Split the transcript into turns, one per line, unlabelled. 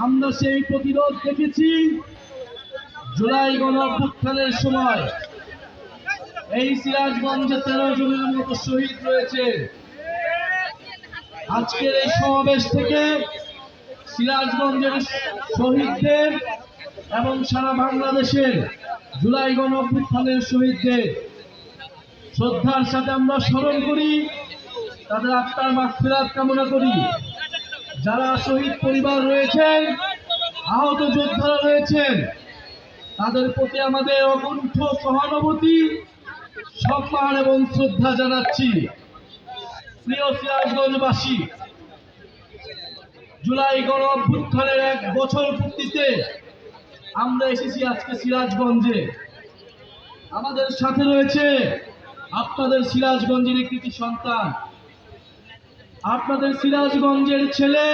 আমরা সেই প্রতিরোধ দেখেছি জুলাই গণঅভ্যুত্থানের সময়। এই সিরাজগঞ্জে 13 জনের মতো শহীদ রয়েছে। আজকের এই সমাবেশ থেকে সিরাজগঞ্জের শহীদদের এবং সারা বাংলাদেশের জুলাই গণঅভ্যুত্থানের শহীদদের শ্রদ্ধার সাথে আমরা স্মরণ করি, তাদের আত্মার মাগফিরাত কামনা করি। যারা শহীদ পরিবার রয়েছেন, আহত যোদ্ধারা রয়েছেন, তাদের প্রতি আমাদের অকুণ্ঠ সহানুভূতি, সম্মান এবং শ্রদ্ধা জানাচ্ছি। প্রিয় সিরাজগঞ্জবাসী, জুলাই গণঅভ্যুত্থানের 1 বছর পূর্তিতে আমরা এসেছি আজকে সিরাজগঞ্জে। আমাদের সাথে রয়েছে আপনাদের সিরাজগঞ্জের কৃতি সন্তান, আপনাদের সিরাজগঞ্জের ছেলে